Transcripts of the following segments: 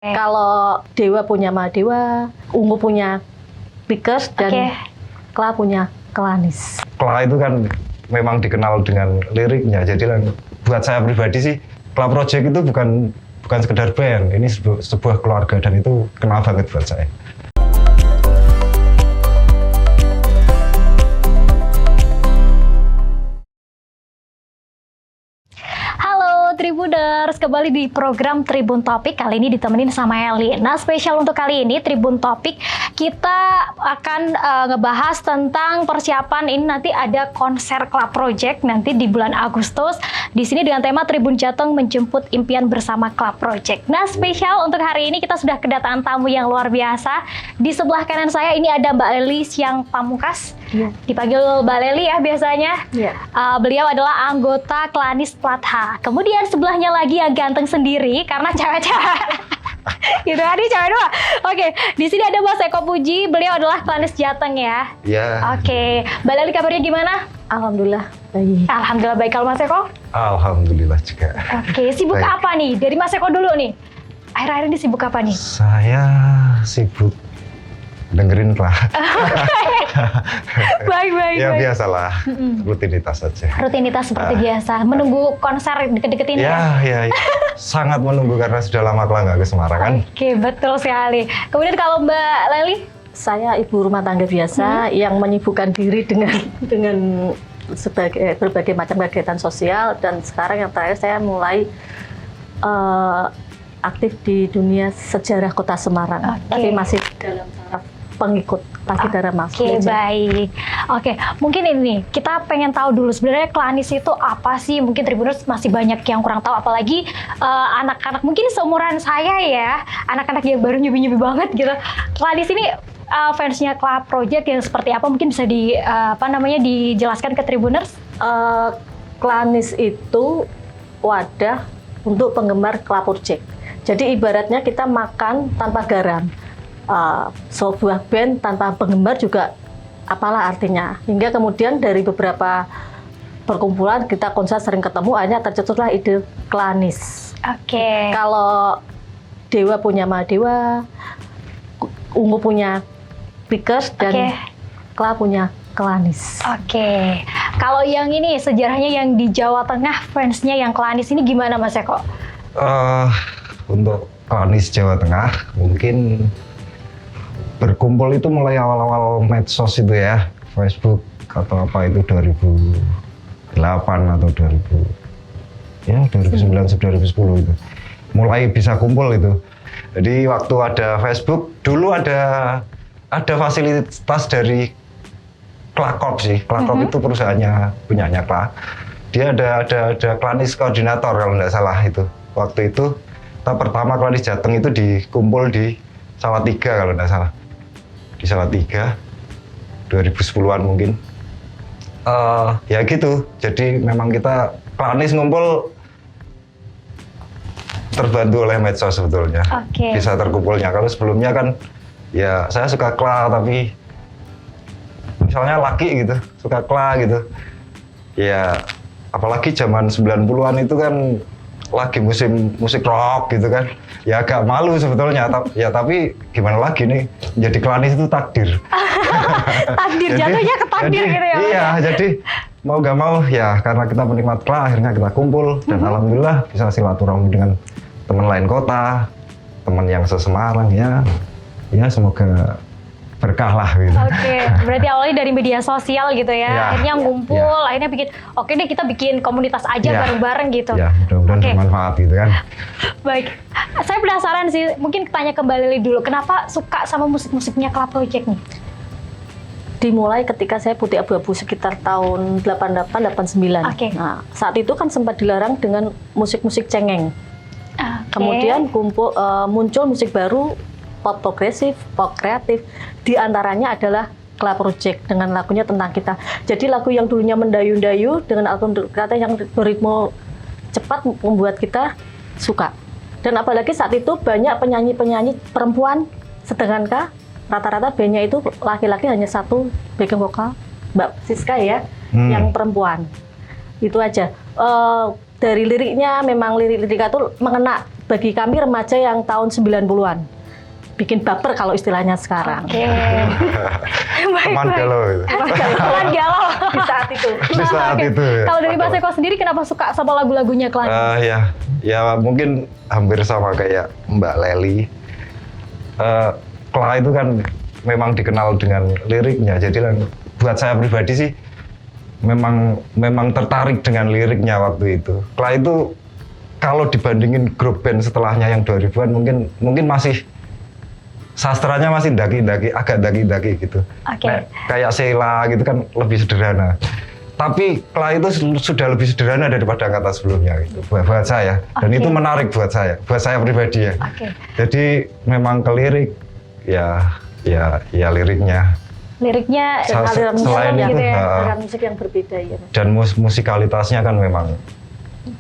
Kalau Dewa punya Mahadewa, Ungu punya Pickers, dan Kla punya Klanis. Kla itu kan memang dikenal dengan liriknya, jadi buat saya pribadi sih Kla Project itu bukan sekedar band, ini sebuah keluarga dan itu kenal banget buat saya. Tribuners, kembali di program Tribun Topik. Kali ini ditemenin sama Eli. Nah, spesial untuk kali ini Tribun Topik, kita akan ngebahas tentang persiapan. Ini nanti ada konser Kla Project nanti di bulan Agustus. Di sini dengan tema Tribun Jateng menjemput impian bersama Kla Project. Nah, spesial untuk hari ini kita sudah kedatangan tamu yang luar biasa. Di sebelah kanan saya ini ada Mbak Leli Siang Pamungkas. Ya. Dipanggil Mbak Leli ya biasanya. Ya. Beliau adalah anggota Klanis Plat H. Kemudian sebelahnya lagi yang ganteng sendiri karena cewek-cewek. Gitu tadi cewek dua. Oke, di sini ada Mas Eko Puji. Beliau adalah Klanis Jateng ya. Iya. Oke, Mbak Leli kabarnya gimana? Alhamdulillah baik. Alhamdulillah baik. Kalau Mas Eko? Alhamdulillah juga. Oke, sibuk baik. apa nih? Dari Mas Eko dulu nih. Akhir-akhir ini sibuk apa nih? Saya sibuk dengerin lah. Baik. Ya biasalah, rutinitas saja. Rutinitas seperti biasa. Menunggu konser deket-deket ini ya? Ya. Sangat menunggu karena sudah lama nggak ke Semarang kan. Oke, betul sekali. Kemudian kalau Mbak Leli? Saya ibu rumah tangga biasa yang menyibukkan diri dengan berbagai macam kegiatan sosial, dan sekarang yang terakhir saya mulai aktif di dunia sejarah Kota Semarang. Tapi masih dalam taraf pengikut lagi darah Mas. Oke, baik. Oke, mungkin ini kita pengen tahu dulu sebenarnya Klanis itu apa sih? Mungkin Tribuners masih banyak yang kurang tahu, apalagi anak-anak mungkin seumuran saya ya, anak-anak yang baru nyubi-nyubi banget gitu. Klanis ini fansnya Kla Project yang seperti apa? Mungkin bisa dijelaskan ke Tribuners? Klanis itu wadah untuk penggemar Kla Project. Jadi ibaratnya kita makan tanpa garam. Sebuah band tanpa penggemar juga apalah artinya. Hingga kemudian dari beberapa perkumpulan kita konser sering ketemu, akhirnya tercetuslah ide Klanis. Oke. Kalau Dewa punya Mahadewa, Ungu punya Pickers, dan Kla punya Klanis. Oke. Kalau yang ini sejarahnya yang di Jawa Tengah, fansnya yang Klanis ini gimana Mas Eko? Untuk Klanis Jawa Tengah mungkin berkumpul itu mulai awal-awal medsos itu ya, Facebook atau apa itu 2008 atau 2009-2010 itu mulai bisa kumpul itu. Jadi waktu ada Facebook dulu ada fasilitas dari Kla Corp sih. Kla Corp itu perusahaannya punyanya Kla. Dia ada Klanis koordinator kalau nggak salah itu. Waktu itu pertama Klanis Jateng itu dikumpul di Salatiga kalau nggak salah. Di Salatiga 2010-an mungkin. Ya gitu. Jadi memang kita Klanis ngumpul terbantu oleh medsos sebetulnya. Bisa terkumpulnya. Kalau sebelumnya kan ya saya suka Kla tapi misalnya laki gitu, suka Kla gitu. Ya apalagi zaman 90-an itu kan lagi musim musik rock gitu kan. Ya agak malu sebetulnya, ya tapi gimana lagi nih, jadi Klanis itu takdir. Takdir, jatuhnya ke takdir gitu ya? Iya, jadi mau gak mau ya karena kita penikmat Kla, akhirnya kita kumpul dan alhamdulillah bisa silaturahmi dengan teman lain kota, teman yang sesemarang ya semoga berkah lah gitu. Oke, berarti awalnya dari media sosial gitu ya, akhirnya ngumpul, akhirnya bikin, oke deh kita bikin komunitas aja bareng-bareng gitu. Ya, mudah-mudahan bermanfaat gitu kan. Baik, saya penasaran sih, mungkin tanya ke Mbak Leli dulu, kenapa suka sama musik-musiknya Kla Project nih? Dimulai ketika saya putih abu-abu sekitar tahun 88-89. Nah, saat itu kan sempat dilarang dengan musik-musik cengeng. Kemudian muncul musik baru, pop progresif, pop kreatif. Di antaranya adalah Kla Project dengan lagunya Tentang Kita. Jadi lagu yang dulunya mendayu-dayu dengan album kata yang beritme cepat membuat kita suka. Dan apalagi saat itu banyak penyanyi-penyanyi perempuan, sedangkan rata-rata bandnya itu laki-laki hanya satu backing vokal, Mbak Siska ya, yang perempuan. Itu aja. Dari liriknya memang lirik-lirik itu mengena bagi kami remaja yang tahun 90-an. Bikin baper kalau istilahnya sekarang. Oke. Teman galau itu. Teman galau. Di saat itu. Di saat itu ya. Kalau dari Mas Eko sendiri kenapa suka sama lagu-lagunya Klanis? Ya mungkin hampir sama kayak Mbak Leli. Kla itu kan memang dikenal dengan liriknya. Jadi buat saya pribadi sih memang tertarik dengan liriknya waktu itu. Kla itu kalau dibandingin grup band setelahnya yang 2000-an mungkin masih sastranya masih agak daki gitu. Okay. Kayak Sheila gitu kan lebih sederhana. Tapi Kla itu sudah lebih sederhana daripada angkatan sebelumnya gitu, buat saya. Dan itu menarik buat saya pribadi ya. Jadi memang ke lirik ya liriknya. Liriknya selain itu gitu ya. Aliran musik yang berbeda ya. Dan musikalitasnya kan memang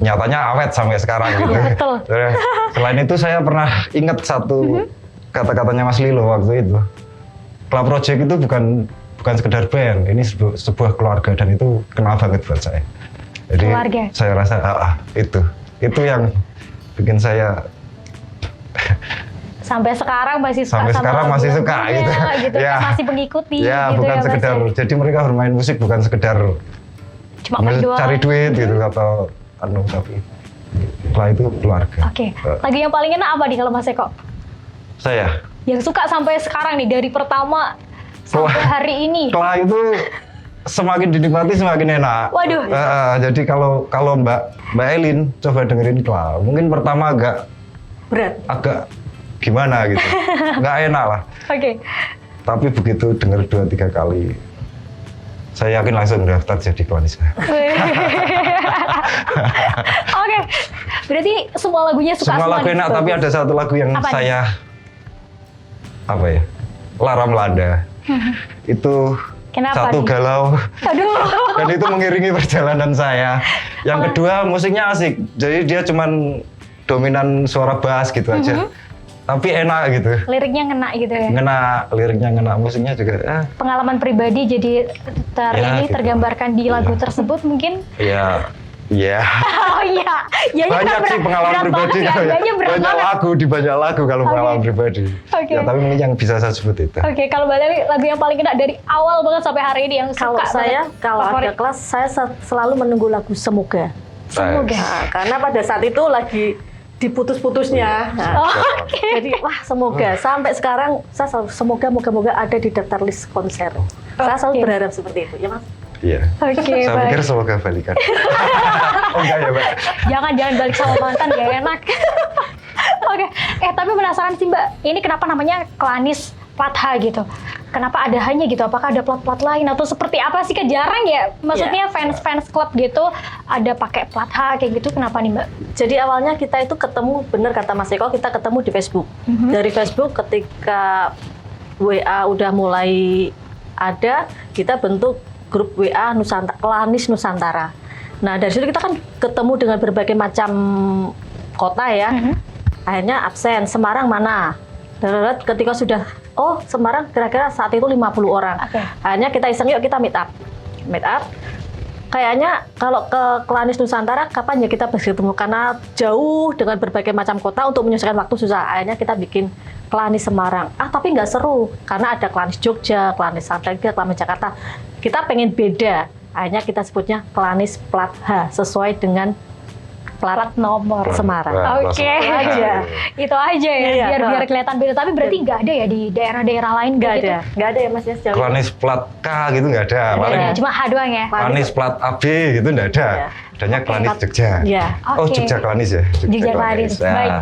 nyatanya awet sampai sekarang gitu. Betul. Selain itu saya pernah ingat satu kata-katanya Mas Lilo waktu itu. Kla Project itu bukan sekedar band, ini sebuah keluarga dan itu kenal banget buat saya. Jadi keluarga. Saya rasa itu yang bikin saya sampai sekarang masih suka masih suka gitu. Ya. Masih mengikuti ya, gitu bukan ya, sekedar jadi mereka bermain musik bukan sekedar cuma cari duit gitu atau tapi Kla itu keluarga. Oke. Lagu yang paling enak apa nih kalau Mas Eko? Saya yang suka sampai sekarang nih dari pertama sampai hari ini. Kla itu semakin dinikmati semakin enak. Waduh. Jadi kalau Mbak Elin coba dengerin Kla, mungkin pertama agak berat, agak gimana gitu, nggak enak lah. Oke. Tapi begitu denger 2-3 kali, saya yakin langsung daftar jadi Klanis. Oke. Berarti semua lagunya suka semua lagu enak, tapi ada satu lagu yang saya Lara Melanda. Itu kenapa satu nih? galau. Aduh. Dan itu mengiringi perjalanan saya. Yang kedua musiknya asik, jadi dia cuman dominan suara bass gitu aja. Tapi enak gitu. Liriknya ngena gitu ya? Liriknya ngena, musiknya juga. Pengalaman pribadi jadi gitu. tergambarkan di lagu tersebut mungkin? Iya. Oh iya. Banyak sih pengalaman pribadi. Banyak lagu di banyak lagu kalau pengalaman pribadi. Ya tapi mungkin yang bisa saya sebut itu. Oke, kalau Mbak Leli lagu yang paling kena dari awal banget sampai hari ini yang kalau suka kalau ada kelas saya selalu menunggu lagu Semoga. Karena pada saat itu lagi diputus-putusnya. Jadi semoga sampai sekarang saya selalu moga-moga ada di daftar list konser. Saya selalu berharap seperti itu, ya Mas. Iya. Saya pikir semoga balikan. Enggak ya, Mbak. Jangan balik sama mantan, gak enak. Oke. Tapi penasaran sih Mbak, ini kenapa namanya Klanis plat H gitu? Kenapa ada hanya gitu? Apakah ada plat-plat lain atau seperti apa sih? Jarang ya, maksudnya fans klub gitu ada pakai plat H kayak gitu. Kenapa nih Mbak? Jadi awalnya kita itu ketemu, bener kata Mas Eko, kita ketemu di Facebook. Dari Facebook ketika WA udah mulai ada, kita bentuk grup WA Klanis Nusantara. Nah dari situ kita kan ketemu dengan berbagai macam kota ya. Akhirnya absen, Semarang mana? Ketika sudah, Semarang kira-kira saat itu 50 orang. Akhirnya kita iseng, yuk kita meet up. Kayaknya kalau ke Klanis Nusantara kapan ya kita bertemu, karena jauh dengan berbagai macam kota untuk menyelesaikan waktu susah. Akhirnya kita bikin Klanis Semarang. Tapi nggak seru karena ada Klanis Jogja, Klanis Santega, Klanis Jakarta. Kita pengen beda. Akhirnya kita sebutnya Klanis plat H sesuai dengan plat nomor Semarang. Oke. Itu aja ya, biar kelihatan beda. Tapi berarti nggak ada ya di daerah-daerah lain? Nggak ada ya Mas ya sejauh ini. Klanis plat K gitu nggak ada. Cuma H doang ya? Klanis plat AB gitu nggak ada. Adanya Klanis Jogja. Jogja Klanis ya? Jogja Klanis. Baik.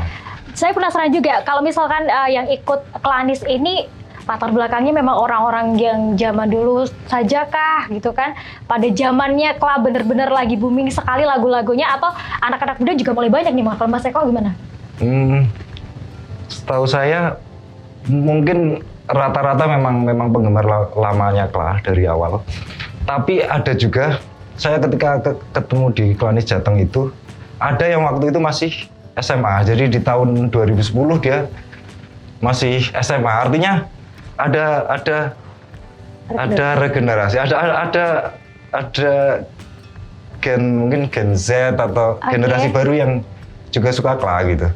Saya penasaran juga, kalau misalkan yang ikut Klanis ini latar belakangnya memang orang-orang yang zaman dulu saja kah gitu kan? Pada zamannya Kla bener-bener lagi booming sekali lagu-lagunya, atau anak-anak muda juga mulai banyak nih? Kalau Mas Eko gimana? Setahu saya mungkin rata-rata memang penggemar lamanya Kla dari awal. Tapi ada juga, saya ketika ketemu di Klanis Jateng itu, ada yang waktu itu masih SMA. Jadi di tahun 2010 dia masih SMA. Artinya ada regenerasi, ada mungkin Gen Z atau generasi baru yang juga suka Kla gitu.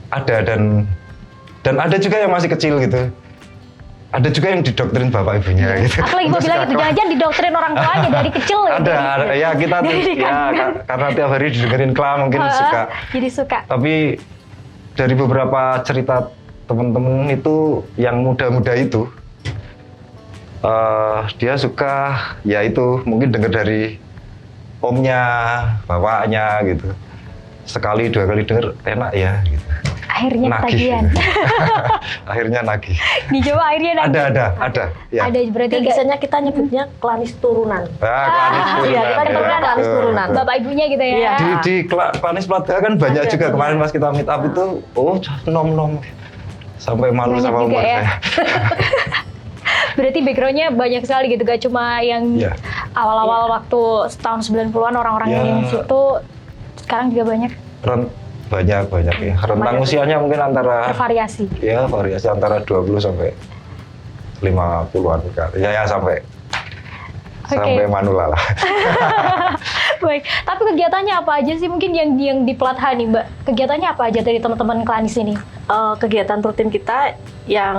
ada dan ada juga yang masih kecil gitu. Ada juga yang didoktrin bapak ibunya gitu. Aku lagi mau bilang itu, jangan-jangan didoktrin orang tuanya dari kecil. Ada ya kita tuh ya karena tiap hari didengerin Kla mungkin suka. Jadi suka. Tapi dari beberapa cerita teman-teman itu yang muda-muda itu, dia suka ya itu mungkin dengar dari omnya, bapaknya gitu. Sekali dua kali dengar enak ya gitu. Akhirnya ketagihan. Akhirnya nagih. Dicoba akhirnya nagih. Ada. Ya. Ada berarti biasanya kita nyebutnya klanis turunan. Klanis turunan. Iya, kita nyebutnya klanis turunan. Bapak ibunya gitu ya. Di klanis Pelaga kan banyak juga kemarin pas kita meet up itu, nom sampai malu banyak sama umur ya. saya. Berarti backgroundnya banyak sekali gitu, gak cuma yang awal-awal waktu tahun 90-an orang-orang yang di situ, sekarang juga banyak. Banyak ya. Rentang usianya mungkin antara variasi. Ya, variasi antara 20 sampai 50-an kali. Ya sampai manula lah. Baik, tapi kegiatannya apa aja sih mungkin yang di Pelatha nih, Mbak? Kegiatannya apa aja dari teman-teman Klanis ini? Kegiatan rutin kita yang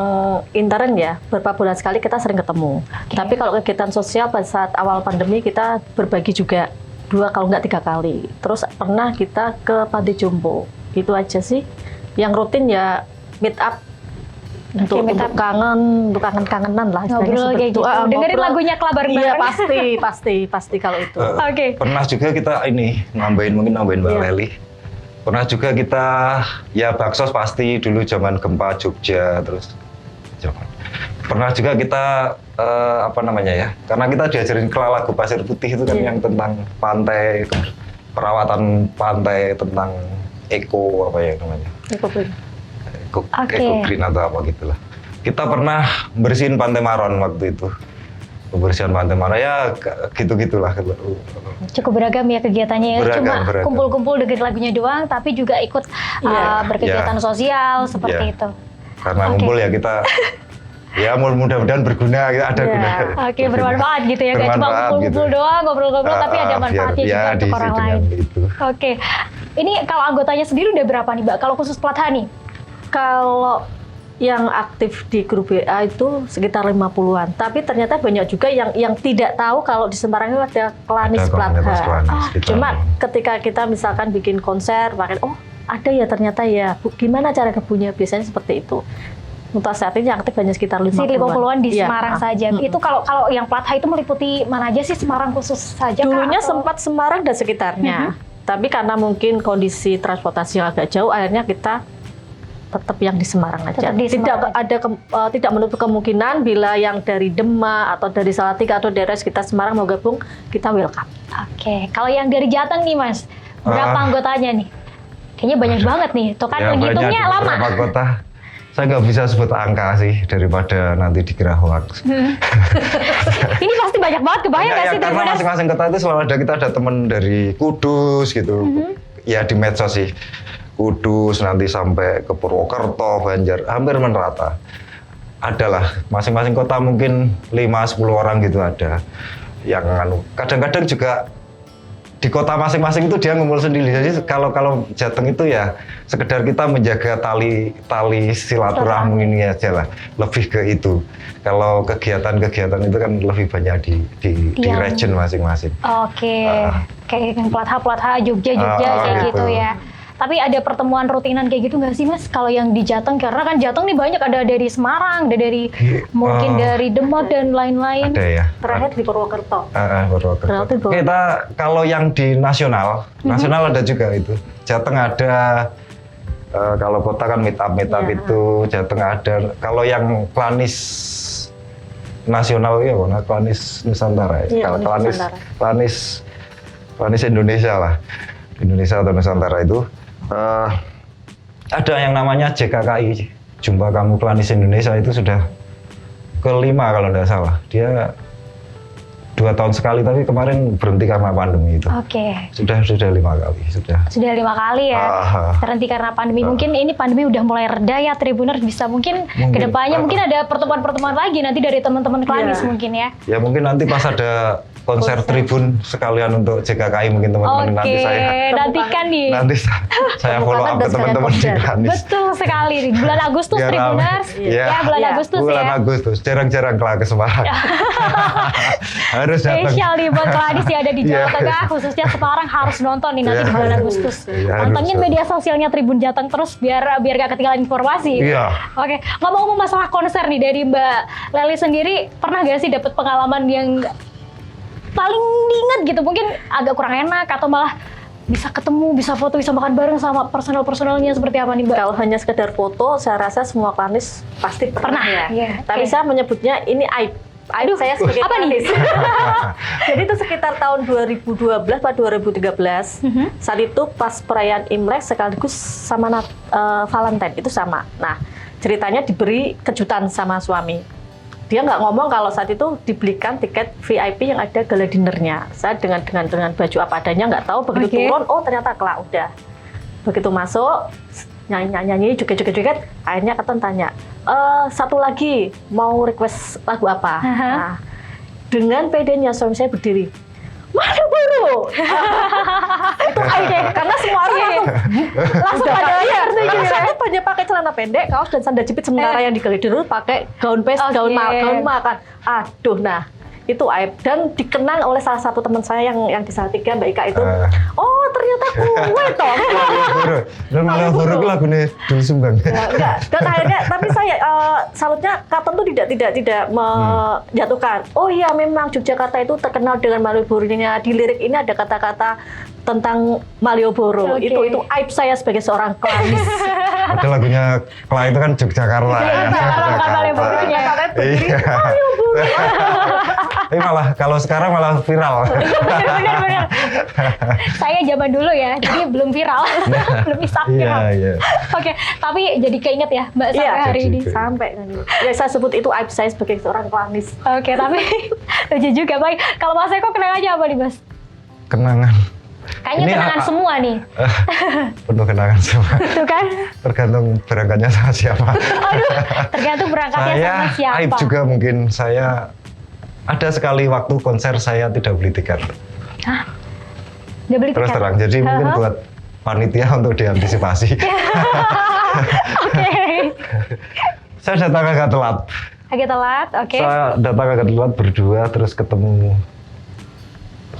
intern ya, beberapa bulan sekali kita sering ketemu. Tapi kalau kegiatan sosial pada saat awal pandemi kita berbagi juga 2 kalau nggak 3 kali. Terus pernah kita ke Panti Jompo. Itu aja sih. Yang rutin ya meet up untuk kangen-kangenan lah. Ngobrol kayak gitu. Dengerin lagunya Kla bareng-bareng. Iya pasti kalau itu. Pernah juga kita nambahin Mbak Leli. Pernah juga kita ya baksos pasti dulu zaman gempa Jogja terus. Pernah juga kita karena kita diajarin lagu Pasir Putih itu kan yang tentang pantai, perawatan pantai, tentang eko namanya? Eko green atau apa gitulah. Kita pernah bersihin Pantai Maron waktu itu. Pembersihan Pantai Maron ya gitu-gitulah. Cukup beragam ya kegiatannya ya. Cuma kumpul-kumpul dengerin lagunya doang tapi juga ikut berkegiatan sosial seperti itu. Karena ngumpul ya kita ya mudah-mudahan berguna, ada guna. Oke, bermanfaat gitu ya, nggak cuma kumpul-kumpul doang, ngobrol-ngobrol, tapi ada manfaatnya juga untuk orang lain. Oke, ini kalau anggotanya sendiri udah berapa nih, Mbak? Kalau khusus Pelatha nih? Kalau yang aktif di grup WA itu sekitar 50-an, tapi ternyata banyak juga yang tidak tahu kalau di Semarang itu ada Klanis Pelatha. Cuma ketika kita misalkan bikin konser, ada ya ternyata ya, gimana cara kebunya, biasanya seperti itu. Untuk saat ini yang aktif hanya sekitar 50-an di Semarang saja. Itu kalau yang Pelatha itu meliputi mana aja sih, Semarang khusus saja? Dulunya sempat Semarang dan sekitarnya. Tapi karena mungkin kondisi transportasi yang agak jauh, akhirnya kita tetap yang di Semarang aja. Tidak menutup kemungkinan bila yang dari Demak atau dari Salatiga atau daerah sekitar Semarang mau gabung, kita welcome. Oke, kalau yang dari Jateng nih Mas, berapa anggotanya nih? Kayaknya banyak banget nih. Tuh kan menghitungnya lama. Berapa kota? Saya nggak bisa sebut angka sih daripada nanti dikira hoax. Ini pasti banyak banget, kebayang nggak sih? Karena masing-masing kota itu selalu kita ada teman dari Kudus gitu. Ya di medsos sih. Kudus nanti sampai ke Purwokerto, Banjar, hampir merata. Adalah masing-masing kota mungkin 5-10 orang gitu ada. Yang kadang-kadang juga di kota masing-masing itu dia ngumpul sendiri. Jadi kalau Jateng itu ya sekedar kita menjaga tali silaturahmi ini aja lah. Lebih ke itu. Kalau kegiatan-kegiatan itu kan lebih banyak di region masing-masing. Oke. Kayak Pelatha, Jogja kayak gitu ya. Tapi ada pertemuan rutinan kayak gitu nggak sih Mas? Kalau yang di Jateng, karena kan Jateng nih banyak, ada dari Semarang, ada dari mungkin dari Demak dan lain-lain. Ada ya. Terakhir di Purwokerto. Purwokerto. Kita kalau yang di nasional ada juga itu. Jateng ada, kalau kota kan meet up itu, Jateng ada. Kalau yang Klanis nasional ya, Klanis Nusantara ya. Kalau Klanis Indonesia lah. Indonesia atau Nusantara itu ada yang namanya JKKI, Jumpa Kamu Klanis Indonesia, itu sudah ke-5 kalau tidak salah. Dia 2 tahun sekali, tapi kemarin berhenti karena pandemi itu. Sudah 5 kali. Sudah 5 kali ya, berhenti karena pandemi. Mungkin ini pandemi udah mulai reda ya, Tribuners bisa mungkin kedepannya mungkin ada pertemuan-pertemuan lagi nanti dari teman-teman Klanis mungkin ya. Ya mungkin nanti pas ada konser Tribun sekalian untuk JKKI mungkin teman-teman nanti saya nantikan nih. Nanti saya follow up ke teman-teman di Granis. Betul sekali. Bulan Agustus Tribuners. Ya, bulan Agustus ya. Bulan Agustus. Jarang-jarang ke Semarang. Harus datang. Spesial nih buat Gladys yang ada di Jawa Tengah, khususnya Semarang harus nonton nih nanti di bulan Agustus. Pantengin media sosialnya Tribun Jateng terus biar gak ketinggalan informasi. Iya. Oke, ngomong-ngomong masalah konser nih dari Mbak Leli sendiri, pernah gak sih dapat pengalaman yang paling diingat gitu, mungkin agak kurang enak atau malah bisa ketemu, bisa foto, bisa makan bareng sama personel-personelnya seperti apa nih Mbak? Kalau hanya sekedar foto, saya rasa semua Klanis pasti pernah ya. Tapi saya menyebutnya ini aib. Aib saya sebagai Klanis. Jadi itu sekitar tahun 2012 atau 2013. Saat itu pas perayaan Imlek sekaligus sama Valentine itu sama. Nah, ceritanya diberi kejutan sama suami. Dia nggak ngomong kalau saat itu dibelikan tiket VIP yang ada gala dinernya. Saya dengan baju apa adanya nggak tahu, begitu turun, oh ternyata kelak udah. Begitu masuk, nyanyi, joget-joget, akhirnya Keton tanya, satu lagi mau request lagu apa? Nah, dengan pedenya suami saya berdiri, Malioboro. Itu aja, karena semua orang langsung pada saya banyak pakai celana pendek, kaos dan sandal jepit, sementara yang di dulu pakai gaun gaun makan. Aduh, nah itu aib dan dikenang oleh salah satu teman saya yang di Salatiga, Mbak Ika itu. Oh ternyata gue toh. Dan Malioboro itu lagunya Dul Sumbang. Enggak. Dan akhirnya, tapi saya salutnya Katon tuh tidak menjatuhkan. Oh iya memang Yogyakarta itu terkenal dengan Malioboro-nya. Di lirik ini ada kata-kata tentang Malioboro. Itu aib saya sebagai seorang Klanis. Ada lagunya Kla itu kan Yogyakarta. Malioboro-nya. Malioboro. Tapi malah kalau sekarang malah viral. Benar. Saya zaman dulu ya, jadi belum viral, belum bisa viral. Oke, tapi jadi keinget ya Mbak sampai hari ini. Sampai ya saya sebut itu aib saya sebagai seorang Klanis. Oke, tapi lucu juga. Baik, kalau Mas Eko kenangannya apa nih Mas? Kenangan. Kayaknya ini kenangan semua nih. Penuh kenangan semua. Tuh kan? Tergantung berangkatnya sama siapa. Aduh, tergantung berangkatnya sama siapa. Aib juga mungkin saya. Ada sekali waktu konser saya tidak beli tiket. Hah? Nggak beli tiket? Terus terang, jadi mungkin buat panitia untuk diantisipasi. Oke. Saya datang agak telat. Agak telat, oke. Saya datang agak telat berdua, terus ketemu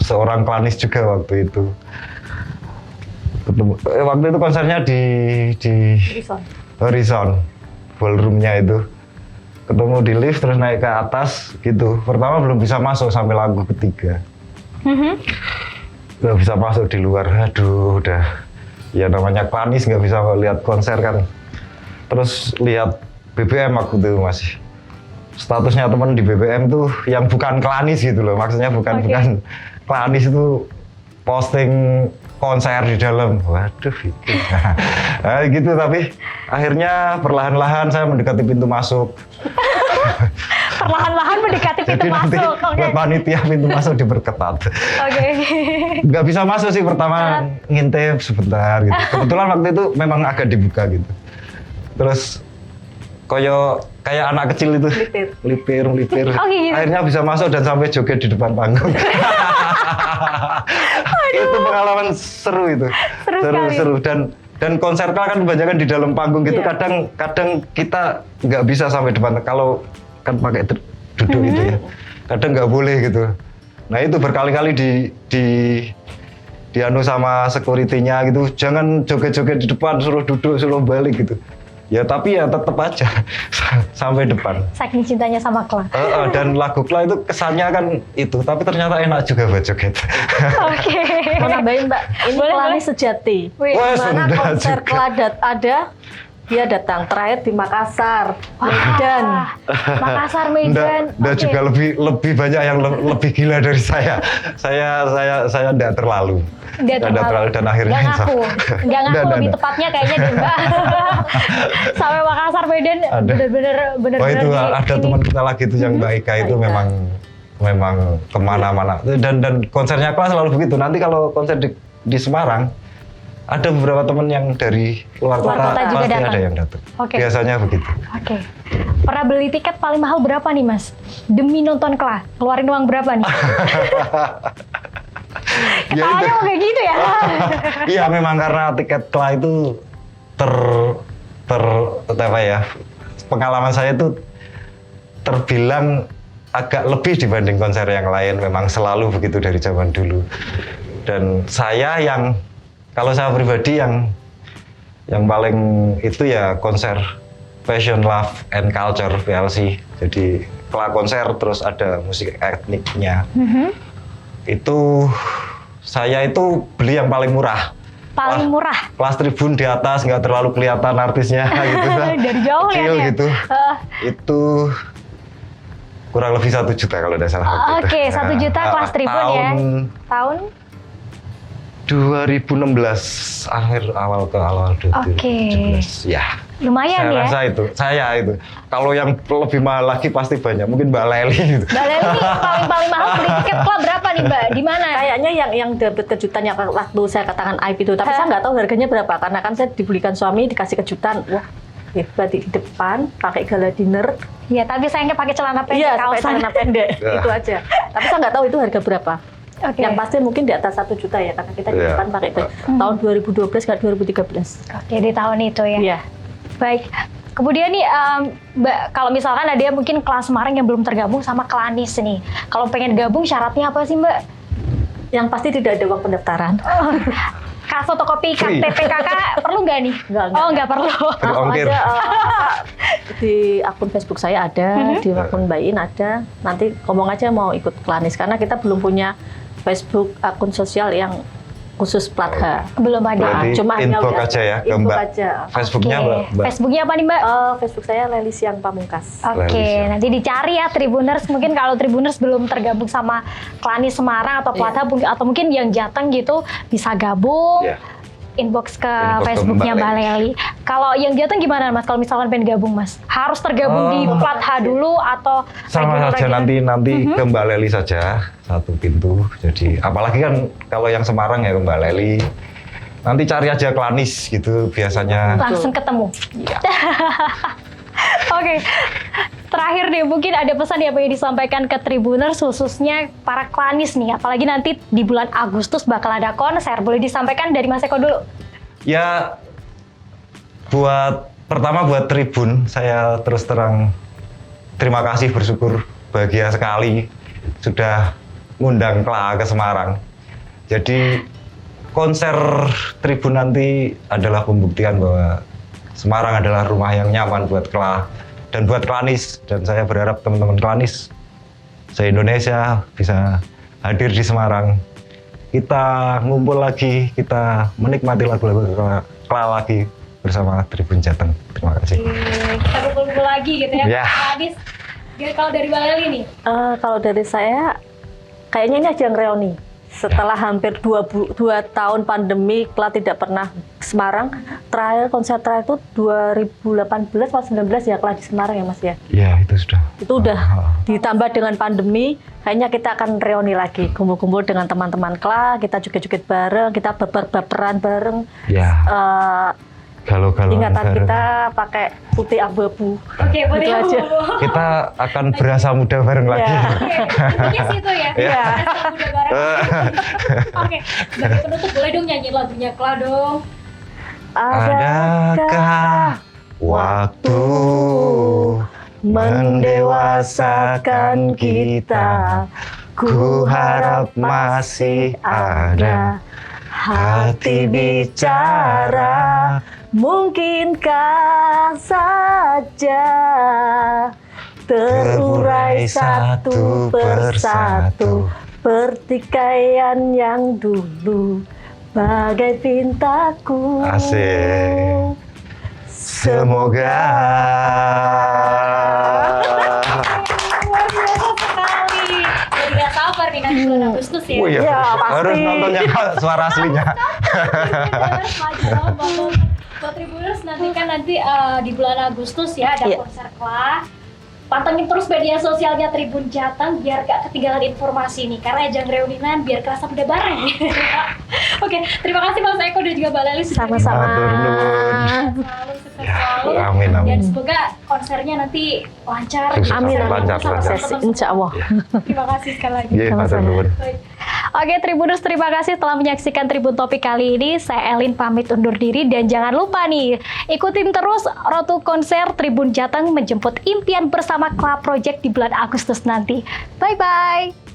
seorang Klanis juga waktu itu. Waktu itu konsernya di Horizon, ballroom-nya itu. Ketemu di lift terus naik ke atas gitu. Pertama belum bisa masuk sampai lagu ketiga. Nggak bisa masuk di luar. Aduh udah. Ya namanya Klanis nggak bisa lihat konser kan. Terus lihat BBM waktu itu masih. Statusnya teman di BBM tuh yang bukan Klanis gitu loh. Maksudnya bukan Klanis itu posting konser di dalam. Waduh gitu. Nah, gitu tapi akhirnya perlahan-lahan saya mendekati pintu masuk. Perlahan-lahan mendekati pintu masuk. Buat panitia pintu masuk diperketat. Nggak bisa masuk sih pertama ngintip sebentar gitu. Kebetulan waktu itu memang agak dibuka gitu. Terus kayak anak kecil itu lipir. Akhirnya bisa masuk dan sampai joget di depan panggung. Itu pengalaman seru itu. Seru dan konser kan kebanyakan di dalam panggung gitu. Kadang kita nggak bisa sampai depan kalau kan pakai duduk gitu ya. Kadang nggak boleh gitu. Nah itu berkali-kali di anu sama security-nya gitu. Jangan joget-joget di depan, suruh duduk, suruh balik gitu. Ya tapi ya tetap aja sampai depan. Saking cintanya sama Kla. Dan lagu Kla itu kesannya kan itu, tapi ternyata enak juga buat joget. Oke. Mau nambahin Mbak, ini Klanis sejati. Mana konser Kla ada, dia datang terakhir di Makassar, Medan. Makassar, Medan. Dan juga lebih banyak yang lebih gila dari saya. Saya tidak terlalu. Dan akhirnya nggak ngaku lebih tepatnya kayaknya deh Mbak. Sampai Makassar, Medan bener-bener. Wah itu ada teman kita lagi itu yang Mbak Ika itu memang kemana-mana. Dan konsernya Kla selalu begitu. Nanti kalau konser di Semarang ada beberapa teman yang dari luar kota juga pasti datang. ada yang datang. Oke. Biasanya begitu. Oke. Pernah beli tiket paling mahal berapa nih Mas? Demi nonton Kla, keluarin uang berapa nih? Ketawanya mau kayak gitu ya? Iya memang karena tiket Kla itu apa ya, pengalaman saya itu terbilang agak lebih dibanding konser yang lain, memang selalu begitu dari zaman dulu. Dan saya kalau saya pribadi yang paling itu ya konser Passion Love and Culture PLC. Jadi Kla konser terus ada musik etniknya. Itu saya itu beli yang paling murah. Paling murah. Kelas tribun di atas, nggak terlalu kelihatan artisnya gitu. Dari jauh kecil ya. gitu. Itu kurang lebih 1 juta kalau tidak salah. Oke, 1 juta kelas tribun ya. Tahun 2016 awal 2017. Ya. Lumayan saya ya. Rasa saya itu. Kalau yang lebih mahal lagi pasti banyak. Mungkin Mbak Leli gitu. Mbak Leli paling mahal beli tiket Kla berapa nih Mbak? Di mana? Kayaknya yang dapat kejutan yang waktu saya katakan aib itu, tapi saya nggak tahu harganya berapa karena kan saya dibelikan suami dikasih kejutan. Wah, hebat di depan pakai gala dinner. Iya, tapi sayangnya pakai celana pendek. Iya, pakai celana pendek. Itu aja. Tapi saya nggak tahu itu harga berapa. Okay. Yang pasti mungkin di atas 1 juta ya, karena kita di depan pakai tahun 2012 nggak 2013. Oke, di tahun itu ya. Iya. Baik. Kemudian nih, Mbak, kalau misalkan ada mungkin kelas Semarang yang belum tergabung sama Klanis nih. Kalau pengen gabung syaratnya apa sih Mbak? Yang pasti tidak ada uang pendaftaran. Kak fotokopi KTP kakak perlu nggak nih? Nggak perlu. Langsung aja di akun Facebook saya ada, di akun Mbak In ada. Nanti ngomong aja mau ikut Klanis karena kita belum punya Facebook akun sosial yang khusus plat H. Belum ada. Cuma info aja ya ke Mbak. Facebooknya Mbak. Facebooknya apa nih Mbak? Facebook saya Leli Siang Pamungkas. Oke, nanti dicari ya Tribuners. Mungkin kalau Tribuners belum tergabung sama Klanis Semarang atau plat H, atau mungkin yang Jateng gitu bisa gabung. Inbox ke Facebooknya Mbak Leli. Kalau yang Jateng gimana Mas? Kalau misalkan pengen gabung Mas, harus tergabung di plat H dulu atau sama saja nanti ke Mbak Leli saja, satu pintu. Jadi apalagi kan kalau yang Semarang ya ke Mbak Leli. Nanti cari aja Klanis gitu biasanya. Langsung ketemu. Ya. Oke. Terakhir deh, mungkin ada pesan yang ingin disampaikan ke Tribuners, khususnya para Klanis nih, apalagi nanti di bulan Agustus bakal ada konser. Boleh disampaikan dari Mas Eko dulu? Ya, pertama buat Tribun, saya terus terang terima kasih, bersyukur, bahagia sekali sudah ngundang Kla ke Semarang. Jadi konser Tribun nanti adalah pembuktian bahwa Semarang adalah rumah yang nyaman buat Kla dan buat Klanis, dan saya berharap teman-teman Klanis se-Indonesia bisa hadir di Semarang. Kita ngumpul lagi, kita menikmati lagu-lagu Kla lagi bersama Tribun Jateng. Terima kasih. Kita kumpul-kumpul lagi gitu ya. Klanis. Kalau dari Mbak Leli nih? Kalau dari saya, kayaknya ini ajang reuni. Setelah hampir 2 tahun pandemi, Kla tidak pernah ke Semarang. Terakhir konser terakhir itu 2018 atau 2019 ya Kla di Semarang ya Mas ya? Iya, itu sudah. Itu udah ditambah dengan pandemi, kayaknya kita akan reuni lagi. Kumpul-kumpul dengan teman-teman Kla, kita joget-joget bareng, kita baper-baperan bareng. Ya. Galau-galau ingatan bareng. kita pakai putih abu-abu. Oke, putih abu-abu. Kita akan berasa muda bareng lagi. Oke, situ ya. Iya. Muda bareng. Oke, sebagai penutup boleh dong nyanyi lagunya Kla dong. Adakah waktu mendewasakan kita? Ku harap masih ada hati bicara. Mungkinkah saja terurai satu persatu pertikaian yang dulu bagai pintaku. Asik. Semoga. Luar biasa sekali. Jadi gak sabar nih nanti bulan Agustus ya. Oh iya, Ya, harus pasti. nontonnya suara aslinya. Buat Tribuners nanti kan di bulan Agustus ya ada konser Kla. pantengin terus media sosialnya Tribun Jateng biar gak ketinggalan informasi nih, karena ajang reuninan biar kerasa udah bareng. Oke, terima kasih Mas Eko dan juga Mbak Leli. Sama-sama. Selalu sukses selalu. Amin, amin. Dan semoga konsernya nanti lancar. Sukses, Amin, amin. lancar. Insya Allah. Terima kasih sekali lagi. Iya, matur nuwun. Baik. Oke Tribuners, terima kasih telah menyaksikan Tribun Topik kali ini. Saya Elin pamit undur diri dan jangan lupa nih, ikutin terus Road to Konser Tribun Jateng menjemput impian bersama Club Project di bulan Agustus nanti. Bye-bye.